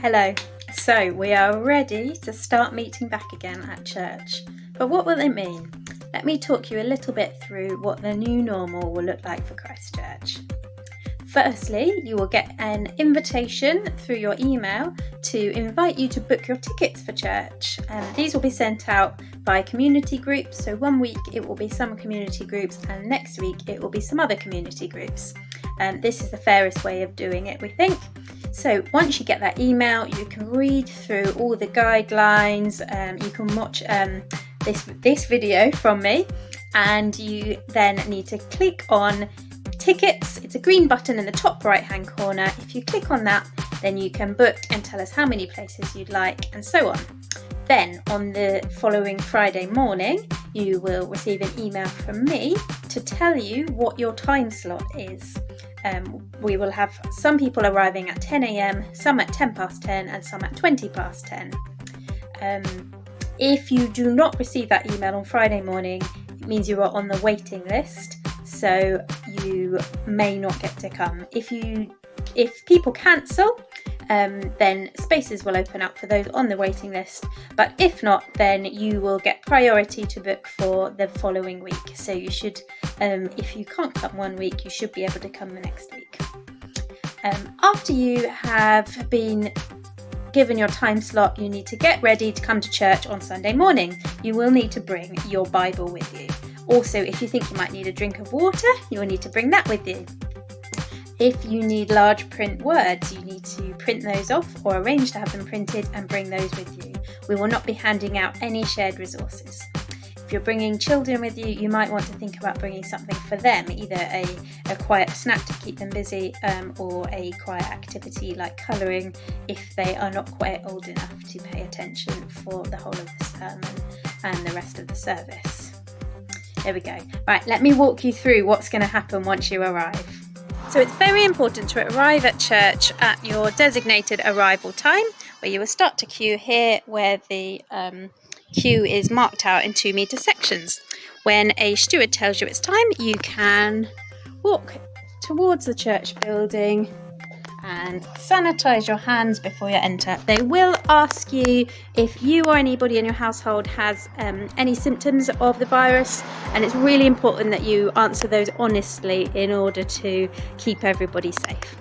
Hello. So we are ready to start meeting back again at church. But what will it mean? Let me talk you a little bit through what the new normal will look like for Christchurch. Firstly, you will get an invitation through your email to invite you to book your tickets for church. These will be sent out by community groups. So one week it will be some community groups and next week it will be some other community groups. This is the fairest way of doing it, we think. So once you get that email, you can read through all the guidelines. You can watch this video from me, and you then need to click on tickets. It's a green button in the top right hand corner. If you click on that, then you can book and tell us how many places you'd like and so on. Then on the following Friday morning, you will receive an email from me to tell you what your time slot is. We will have some people arriving at 10 a.m, some at 10 past 10 and some at 20 past 10. If you do not receive that email on Friday morning, it means you are on the waiting list, so you may not get to come. If people cancel, then spaces will open up for those on the waiting list, but if not, then you will get priority to book for the following week. So you should, if you can't come one week, you should be able to come the next week. After you have been given your time slot, you need to get ready to come to church on Sunday morning. You will need to bring your Bible with you. Also, if you think you might need a drink of water, you will need to bring that with you. If you need large print words, you need to print those off or arrange to have them printed and bring those with you. We will not be handing out any shared resources. If you're bringing children with you, you might want to think about bringing something for them, either a quiet snack to keep them busy or a quiet activity like colouring if they are not quite old enough to pay attention for the whole of the sermon and the rest of the service. There we go. Right, let me walk you through what's going to happen once you arrive. So it's very important to arrive at church at your designated arrival time, where you will start to queue here, where the queue is marked out in 2 metre sections. When a steward tells you it's time, you can walk towards the church building and sanitize your hands before you enter. They will ask you if you or anybody in your household has any symptoms of the virus, and it's really important that you answer those honestly in order to keep everybody safe.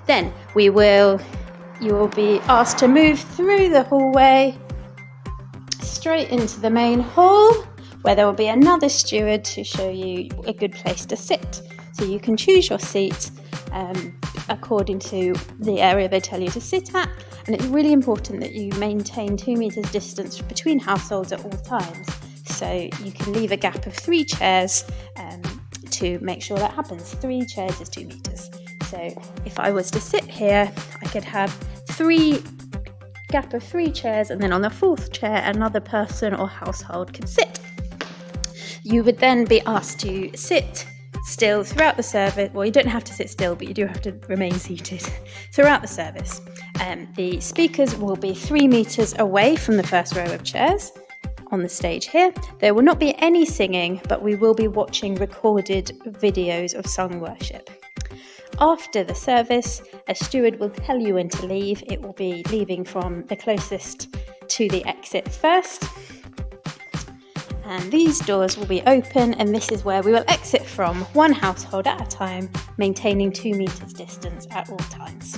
Then you will be asked to move through the hallway straight into the main hall, where there will be another steward to show you a good place to sit. So you can choose your seat according to the area they tell you to sit at, and it's really important that you maintain 2 metres distance between households at all times. So you can leave a gap of 3 chairs to make sure that happens. 3 chairs is 2 metres. So if I was to sit here, I could have gap of 3 chairs, and then on the 4th chair another person or household could sit. You would then be asked to sit still throughout the service. Well, you don't have to sit still, but you do have to remain seated throughout the service. The speakers will be 3 metres away from the first row of chairs on the stage here. There will not be any singing, but we will be watching recorded videos of song worship. After the service, a steward will tell you when to leave. It will be leaving from the closest to the exit first. And these doors will be open, and this is where we will exit from, 1 household at a time, maintaining 2 metres distance at all times.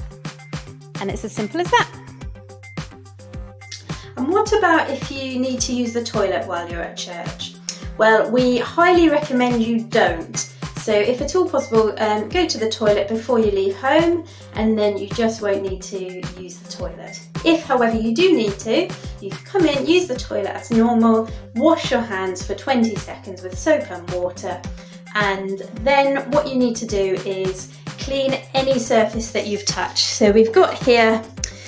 And it's as simple as that. And what about if you need to use the toilet while you're at church? Well, we highly recommend you don't. So if at all possible, go to the toilet before you leave home, and then you just won't need to use the toilet. If, however, you do need to, you can come in, use the toilet as normal, wash your hands for 20 seconds with soap and water, and then what you need to do is clean any surface that you've touched. So we've got here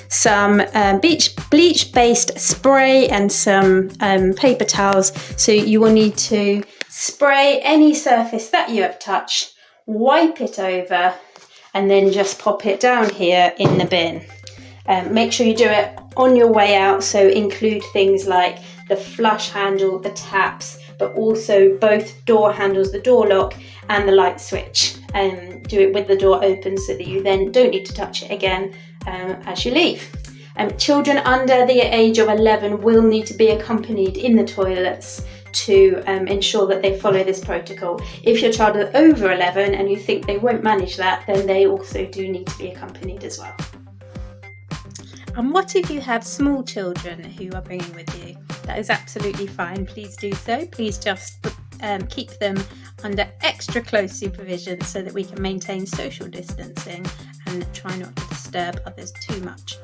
some bleach-based spray and some paper towels. So you will need to spray any surface that you have touched, wipe it over, and then just pop it down here in the bin. Make sure you do it on your way out, so include things like the flush handle, the taps, but also both door handles, the door lock and the light switch. Do it with the door open so that you then don't need to touch it again as you leave. Children under the age of 11 will need to be accompanied in the toilets to ensure that they follow this protocol. If your child is over 11 and you think they won't manage that, then they also do need to be accompanied as well. And what if you have small children who are bringing with you? That is absolutely fine. Please do so. Please just keep them under extra close supervision so that we can maintain social distancing and try not to disturb others too much.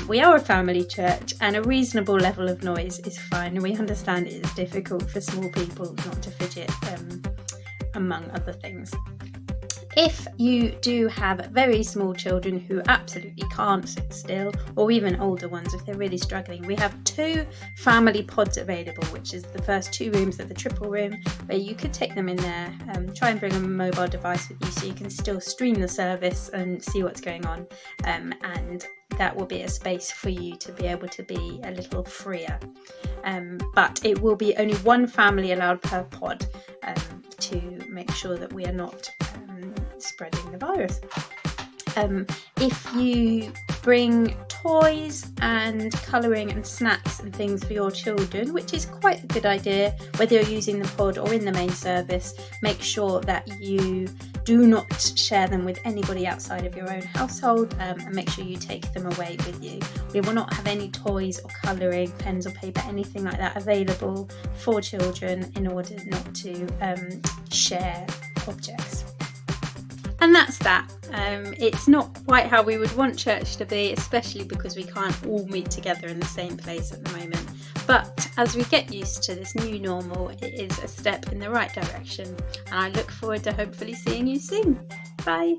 We are a family church and a reasonable level of noise is fine, and we understand it is difficult for small people not to fidget, among other things. If you do have very small children who absolutely can't sit still, or even older ones if they're really struggling, we have 2 family pods available, which is the first 2 rooms of the triple room, where you could take them in there, try and bring a mobile device with you so you can still stream the service and see what's going on, and that will be a space for you to be able to be a little freer. But it will be only 1 family allowed per pod to make sure that we are not spreading the virus. If you bring toys and colouring and snacks and things for your children, which is quite a good idea, whether you're using the pod or in the main service, make sure that you do not share them with anybody outside of your own household, and make sure you take them away with you. We will not have any toys or colouring, pens or paper, anything like that available for children in order not to share objects. And that's that. It's not quite how we would want church to be, especially because we can't all meet together in the same place at the moment. But as we get used to this new normal, it is a step in the right direction. And I look forward to hopefully seeing you soon. Bye.